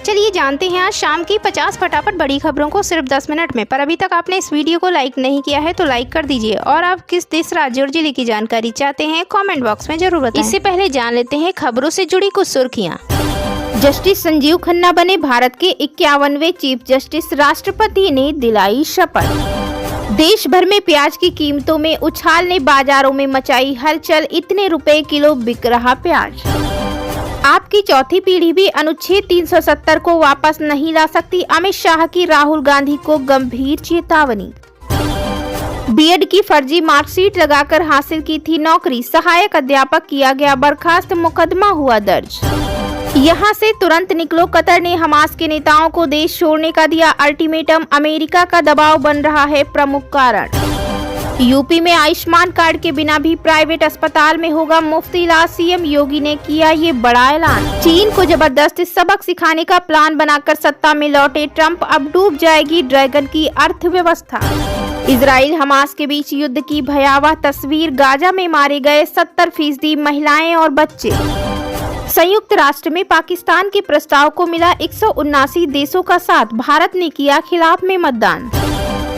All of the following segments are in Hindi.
चलिए जानते हैं आज शाम की 50 फटाफट बड़ी खबरों को सिर्फ 10 मिनट में। पर अभी तक आपने इस वीडियो को लाइक नहीं किया है तो लाइक कर दीजिए और आप किस देश, राज्य और जिले की जानकारी चाहते हैं कमेंट बॉक्स में जरूर बताएं। इससे पहले जान लेते हैं खबरों से जुड़ी कुछ सुर्खियां। जस्टिस संजीव खन्ना बने भारत के 51वें चीफ जस्टिस, राष्ट्रपति ने दिलाई शपथ। देश भर में प्याज की कीमतों में उछाल ने बाजारों में मचाई हलचल, इतने रुपए किलो बिक रहा प्याज। आपकी चौथी पीढ़ी भी अनुच्छेद 370 को वापस नहीं ला सकती, अमित शाह की राहुल गांधी को गंभीर चेतावनी। बीएड की फर्जी मार्कशीट लगाकर हासिल की थी नौकरी, सहायक अध्यापक किया गया बर्खास्त, मुकदमा हुआ दर्ज। यहां से तुरंत निकलो, कतर ने हमास के नेताओं को देश छोड़ने का दिया अल्टीमेटम, अमेरिका का दबाव बन रहा है प्रमुख कारण। यूपी में आयुष्मान कार्ड के बिना भी प्राइवेट अस्पताल में होगा मुफ्त इलाज, सीएम योगी ने किया ये बड़ा ऐलान। चीन को जबरदस्त सबक सिखाने का प्लान बनाकर सत्ता में लौटे ट्रंप, अब डूब जाएगी ड्रैगन की अर्थव्यवस्था। इजराइल हमास के बीच युद्ध की भयावह तस्वीर, गाजा में मारे गए 70% महिलाएं और बच्चे। संयुक्त राष्ट्र में पाकिस्तान के प्रस्ताव को मिला 179 देशों का साथ, भारत ने किया खिलाफ में मतदान।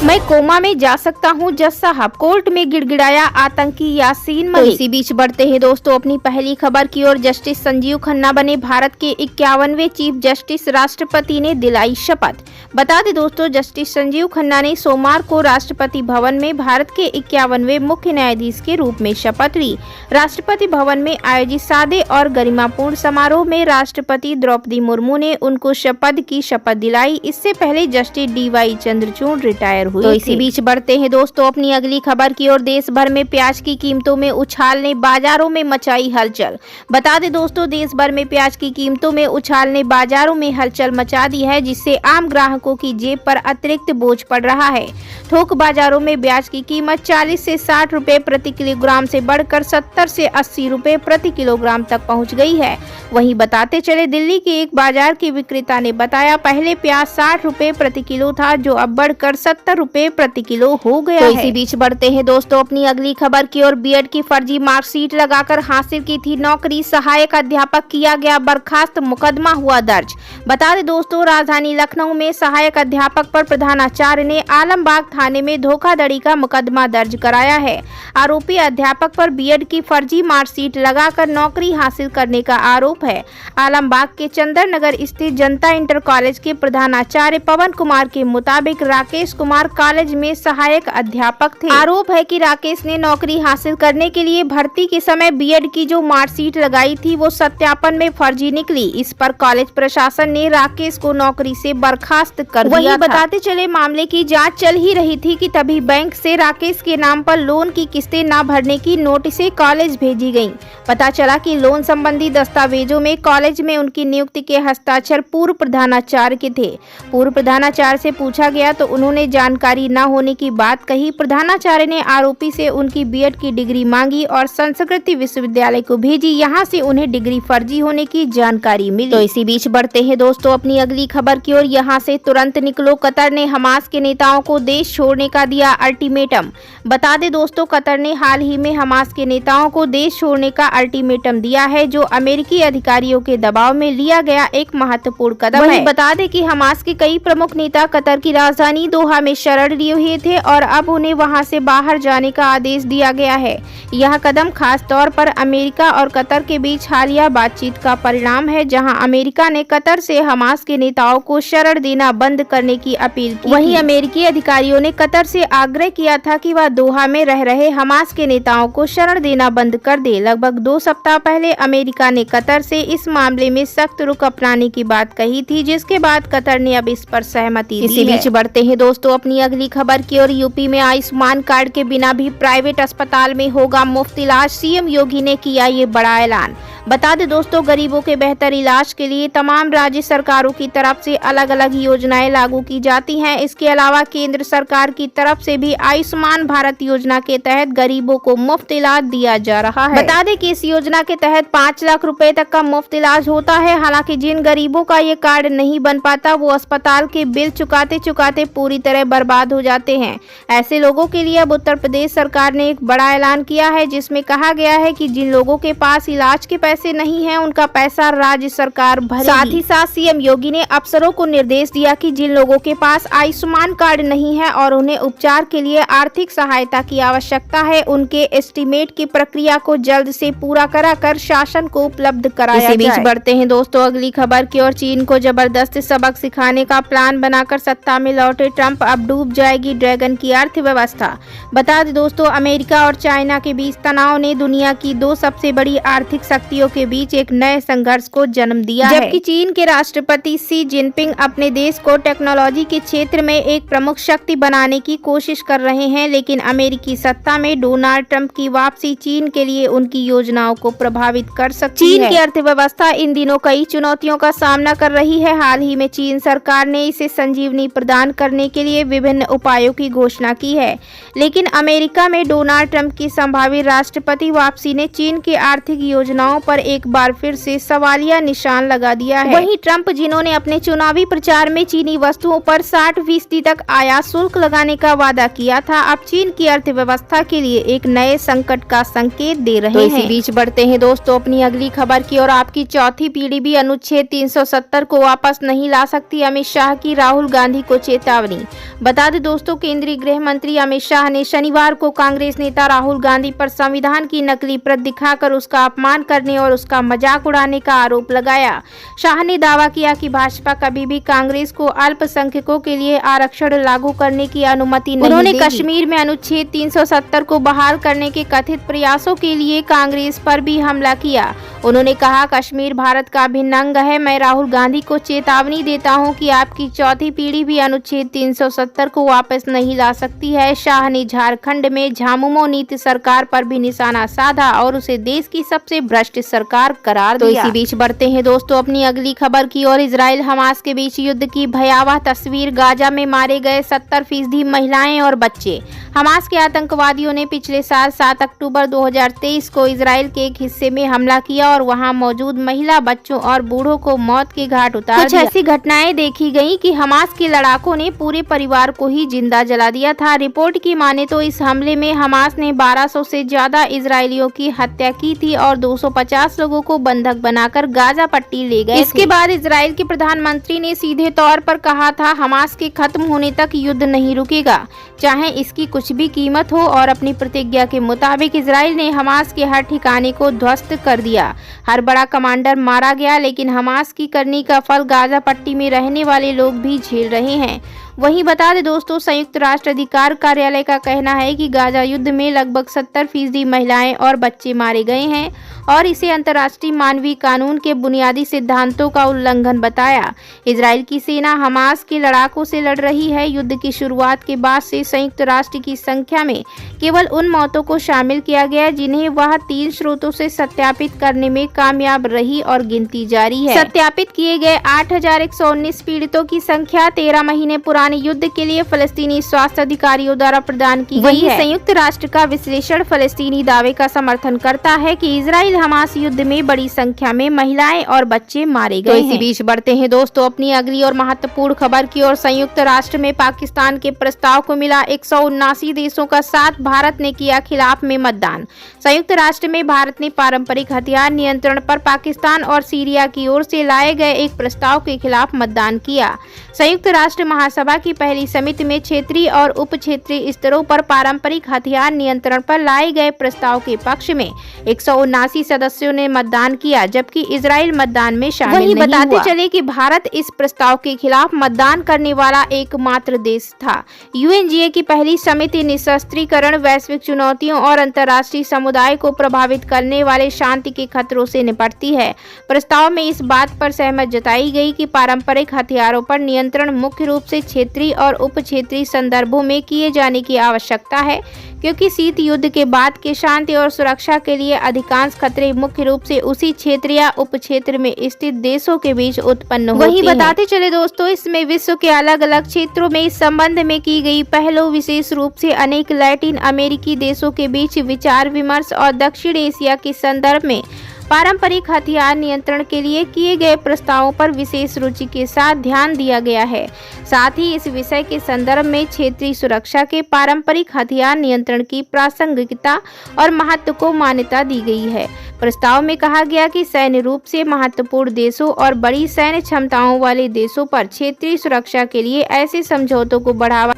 मैं कोमा में जा सकता हूं जज साहब, कोर्ट में गिड़गिड़ाया आतंकी यासीन मलिक। तो इसी बीच बढ़ते हैं दोस्तों अपनी पहली खबर की ओर। जस्टिस संजीव खन्ना बने भारत के 51वें चीफ जस्टिस, राष्ट्रपति ने दिलाई शपथ। बता दें दोस्तों, जस्टिस संजीव खन्ना ने सोमवार को राष्ट्रपति भवन में भारत के 51वें मुख्य न्यायाधीश के रूप में शपथ ली। राष्ट्रपति भवन में आयोजित सादे और गरिमापूर्ण समारोह में राष्ट्रपति द्रौपदी मुर्मू ने उनको शपथ की शपथ दिलाई। इससे पहले जस्टिस DY चंद्रचूड़ रिटायर हुई। तो इसी बीच बढ़ते हैं दोस्तों अपनी अगली खबर की ओर। देश भर में प्याज की कीमतों में उछाल ने बाजारों में मचाई हलचल। बता दें दोस्तों, देश भर में प्याज की कीमतों में उछाल ने बाजारों में हलचल मचा दी है, जिससे आम ग्राहकों की जेब पर अतिरिक्त बोझ पड़ रहा है। थोक बाजारों में प्याज की कीमत 40 से 60 रुपए प्रति किलोग्राम से बढ़कर 70 से 80 रुपए प्रति किलोग्राम तक पहुंच गई है। वहीं बताते चले, दिल्ली के एक बाजार के विक्रेता ने बताया, पहले प्याज 60 रुपए प्रति किलो था, जो अब बढ़कर 70 रुपए प्रति किलो हो गया है। इसी बीच बढ़ते हैं दोस्तों अपनी अगली खबर की ओर। बीएड की फर्जी मार्कशीट लगाकर हासिल की थी नौकरी, सहायक अध्यापक किया गया बर्खास्त, मुकदमा हुआ दर्ज। बता दें दोस्तों, राजधानी लखनऊ में सहायक अध्यापक पर प्रधानाचार्य ने आलमबाग थाने में धोखाधड़ी का मुकदमा दर्ज कराया है। आरोपी अध्यापक पर बीएड की फर्जी मार्कशीट लगाकर नौकरी हासिल करने का आरोप है। आलमबाग के चंदर नगर स्थित जनता इंटर कॉलेज के प्रधानाचार्य पवन कुमार के मुताबिक राकेश कुमार कॉलेज में सहायक अध्यापक थे। आरोप है कि राकेश ने नौकरी हासिल करने के लिए भर्ती के समय बीएड की जो मार्कशीट लगाई थी वो सत्यापन में फर्जी निकली। इस पर कॉलेज प्रशासन ने राकेश को नौकरी से बर्खास्त कर दिया था। बताते चले, मामले की जांच चल ही रही थी कि तभी बैंक से राकेश के नाम पर लोन की किस्तें न भरने की नोटिसें कॉलेज भेजी गयी। पता चला कि लोन संबंधी दस्तावेजों में कॉलेज में उनकी नियुक्ति के हस्ताक्षर पूर्व प्रधानाचार्य के थे। पूर्व प्रधानाचार्य से पूछा गया तो उन्होंने जानकारी न होने की बात कही। प्रधानाचार्य ने आरोपी से उनकी बीएड की डिग्री मांगी और संस्कृति विश्वविद्यालय को भेजी। यहां से उन्हें डिग्री फर्जी होने की जानकारी मिली। तो इसी बीच बढ़ते हैं दोस्तों अपनी अगली खबर की ओर। यहां से तुरंत निकलो, कतर ने हमास के नेताओं को देश छोड़ने का दिया अल्टीमेटम। बता दें दोस्तों, कतर ने हाल ही में हमास के नेताओं को देश छोड़ने का अल्टीमेटम दिया है, जो अमेरिकी अधिकारियों के दबाव में लिया गया एक महत्वपूर्ण कदम है। बता दें कि हमास के कई प्रमुख नेता कतर की राजधानी दोहा में शरण लिए हुए थे और अब उन्हें वहां से बाहर जाने का आदेश दिया गया है। यह कदम खास तौर पर अमेरिका और कतर के बीच हालिया बातचीत का परिणाम है, जहां अमेरिका ने कतर से हमास के नेताओं को शरण देना बंद करने की अपील की। वहीं अमेरिकी अधिकारियों ने कतर से आग्रह किया था कि वह दोहा में रह रहे हमास के नेताओं को शरण देना बंद कर दे। लगभग 2 सप्ताह पहले अमेरिका ने कतर से इस मामले में सख्त रुख अपनाने की बात कही थी, जिसके बाद कतर ने अब इस पर सहमति दी है। इसी बीच बढ़ते हैं दोस्तों अपनी अगली खबर की ओर। यूपी में आयुष्मान कार्ड के बिना भी प्राइवेट अस्पताल में होगा मुफ्त इलाज, सीएम योगी ने किया ये बड़ा ऐलान। बता दें दोस्तों, गरीबों के बेहतर इलाज के लिए तमाम राज्य सरकारों की तरफ से अलग अलग योजनाएं लागू की जाती हैं। इसके अलावा केंद्र सरकार की तरफ से भी आयुष्मान भारत योजना के तहत गरीबों को मुफ्त इलाज दिया जा रहा है। बता दें कि इस योजना के तहत 5 लाख रुपए तक का मुफ्त इलाज होता है। हालांकि जिन गरीबों का ये कार्ड नहीं बन पाता, वो अस्पताल के बिल चुकाते चुकाते पूरी तरह बर्बाद हो जाते हैं। ऐसे लोगों के लिए अब उत्तर प्रदेश सरकार ने एक बड़ा ऐलान किया है, जिसमें कहा गया है कि जिन लोगों के पास इलाज के पैसे नहीं हैं, उनका पैसा राज्य सरकार भरेगी। साथ ही साथ सीएम योगी ने अफसरों को निर्देश दिया कि जिन लोगों के पास आयुष्मान कार्ड नहीं है और उन्हें उपचार के लिए आर्थिक सहायता की आवश्यकता है, उनके एस्टीमेट की प्रक्रिया को जल्द से पूरा कराकर शासन को उपलब्ध कराया जाए। इसी बीच बढ़ते हैं दोस्तों अगली खबर की ओर। चीन को जबरदस्त सबक सिखाने का प्लान बनाकर सत्ता में लौटे ट्रंप, अब डूब जाएगी ड्रैगन की अर्थव्यवस्था। बता दें दोस्तों, अमेरिका और चाइना के बीच तनाव ने दुनिया की दो सबसे बड़ी आर्थिक शक्तियों के बीच एक नए संघर्ष को जन्म दिया है। जबकि चीन के राष्ट्रपति शी जिनपिंग अपने देश को टेक्नोलॉजी के क्षेत्र में एक प्रमुख शक्ति बनाने की कोशिश कर रहे हैं, लेकिन अमेरिकी सत्ता में डोनाल्ड ट्रंप की वापसी चीन के लिए उनकी योजनाओं को प्रभावित कर सकती है। चीन की अर्थव्यवस्था इन दिनों कई चुनौतियों का सामना कर रही है। हाल ही में चीन सरकार ने इसे संजीवनी प्रदान करने के लिए विभिन्न उपायों की घोषणा की है, लेकिन अमेरिका में डोनाल्ड ट्रंप की संभावित राष्ट्रपति वापसी ने चीन की आर्थिक योजनाओं पर एक बार फिर से सवालिया निशान लगा दिया है। वहीं ट्रंप, जिन्होंने अपने चुनावी प्रचार में चीनी वस्तुओं पर 60% तक आयात शुल्क लगाने का वादा किया था, अब चीन की अर्थव्यवस्था के लिए एक नए संकट का संकेत दे रहे हैं। इसी बीच बढ़ते हैं दोस्तों अपनी अगली खबर की ओर। आपकी चौथी पीढ़ी भी अनुच्छेद 370 को वापस नहीं ला सकती, अमित शाह की राहुल गांधी को चेतावनी। बता दें दोस्तों, केंद्रीय गृह मंत्री अमित शाह ने शनिवार को कांग्रेस नेता राहुल गांधी पर संविधान की नकली प्रत दिखाकर उसका अपमान करने और उसका मजाक उड़ाने का आरोप लगाया। शाह ने दावा किया कि भाजपा कभी भी कांग्रेस को अल्पसंख्यकों के लिए आरक्षण लागू करने की अनुमति नहीं देगी। उन्होंने कश्मीर में अनुच्छेद 370 को बहाल करने के कथित प्रयासों के लिए कांग्रेस पर भी हमला किया। उन्होंने कहा, कश्मीर भारत का अभिन्न अंग है। मैं राहुल गांधी को चेतावनी देता हूं कि आपकी चौथी पीढ़ी भी अनुच्छेद 370 को वापस नहीं ला सकती है। शाह ने झारखंड में झामुमो नीति सरकार पर भी निशाना साधा और उसे देश की सबसे भ्रष्ट सरकार करार दिया। तो इसी बीच बढ़ते हैं दोस्तों अपनी अगली खबर की ओर। इजराइल हमास के बीच युद्ध की भयावह तस्वीर। गाजा में मारे गए 70% महिलाएं और बच्चे। हमास के आतंकवादियों ने पिछले साल 7 अक्टूबर 2023 को इजराइल के एक हिस्से में हमला किया और वहां मौजूद महिला, बच्चों और बूढ़ों को मौत के घाट उतार दिया। कुछ ऐसी घटनाएं देखी गयी कि हमास के लड़ाकों ने पूरे परिवार को ही जिंदा जला दिया था। रिपोर्ट की माने तो इस हमले में हमास ने 1200 से ज्यादा इजरायलियों की हत्या की थी और 250 लोगों को बंधक बनाकर गाजा पट्टी ले गए। इसके बाद इजराइल के प्रधानमंत्री ने सीधे तौर पर कहा था, हमास के खत्म होने तक युद्ध नहीं रुकेगा, चाहे इसकी कुछ भी कीमत हो। और अपनी प्रतिज्ञा के मुताबिक इजराइल ने हमास के हर ठिकाने को ध्वस्त कर दिया। हर बड़ा कमांडर मारा गया, लेकिन हमास की करनी का फल गाजा पट्टी में रहने वाले लोग भी झेल रहे हैं। वहीं बता दें दोस्तों, संयुक्त राष्ट्र अधिकार कार्यालय का कहना है कि गाजा युद्ध में लगभग 70% महिलाएं और बच्चे मारे गए हैं और इसे अंतर्राष्ट्रीय मानवीय कानून के बुनियादी सिद्धांतों का उल्लंघन बताया। इजराइल की सेना हमास के लड़ाकों से लड़ रही है। युद्ध की शुरुआत के बाद से संयुक्त राष्ट्र की संख्या में केवल उन मौतों को शामिल किया गया जिन्हें वह 3 स्रोतों से सत्यापित करने में कामयाब रही और गिनती जारी है। सत्यापित किए गए 8119 पीड़ितों की संख्या 13 महीने पुराने युद्ध के लिए फलस्तीनी स्वास्थ्य अधिकारियों द्वारा प्रदान की गई है। संयुक्त राष्ट्र का विश्लेषण फलस्तीनी दावे का समर्थन करता है कि इजराइल हमास युद्ध में बड़ी संख्या में महिलाएं और बच्चे मारे गए। इसी बीच बढ़ते हैं दोस्तों अपनी अगली और महत्वपूर्ण खबर की ओर। संयुक्त राष्ट्र में पाकिस्तान के प्रस्ताव को मिला 179 देशों का साथ। भारत ने किया खिलाफ में मतदान। संयुक्त राष्ट्र में भारत ने पारंपरिक हथियार नियंत्रण पर पाकिस्तान और सीरिया की ओर से लाए गए एक प्रस्ताव के खिलाफ मतदान किया। संयुक्त राष्ट्र महासभा की पहली समिति में क्षेत्रीय और उप क्षेत्रीय स्तरों पर पारंपरिक हथियार नियंत्रण पर लाए गए प्रस्ताव के पक्ष में 179 सदस्यों ने मतदान किया, जबकि इजराइल मतदान में शामिल नहीं हुआ। बताते चले कि भारत इस प्रस्ताव के खिलाफ मतदान करने वाला एकमात्र देश था। यूएनजीए की पहली समिति निशस्त्रीकरण, वैश्विक चुनौतियों और अंतर्राष्ट्रीय समुदाय को प्रभावित करने वाले शांति के खतरों से निपटती है। प्रस्ताव में इस बात पर सहमत जताई गई कि पारंपरिक हथियारों पर नियंत्रण मुख्य रूप से क्षेत्रीय और उप क्षेत्रीय संदर्भों में किए जाने की आवश्यकता है, क्योंकि शीत युद्ध के बाद के शांति और सुरक्षा के लिए अधिकांश खतरे मुख्य रूप से उसी क्षेत्र या उप क्षेत्र में स्थित देशों के बीच उत्पन्न होते हैं। वहीं बताते चले दोस्तों, इसमें विश्व के अलग अलग क्षेत्रों में इस संबंध में की गई पहलों, विशेष रूप से अनेक लैटिन अमेरिकी देशों के बीच विचार विमर्श और दक्षिण एशिया के संदर्भ में पारंपरिक हथियार नियंत्रण के लिए किए गए प्रस्तावों पर विशेष रुचि के साथ ध्यान दिया गया है। साथ ही इस विषय के संदर्भ में क्षेत्रीय सुरक्षा के पारंपरिक हथियार नियंत्रण की प्रासंगिकता और महत्व को मान्यता दी गई है। प्रस्ताव में कहा गया कि सैन्य रूप से महत्वपूर्ण देशों और बड़ी सैन्य क्षमताओं वाले देशों पर क्षेत्रीय सुरक्षा के लिए ऐसे समझौतों को बढ़ावा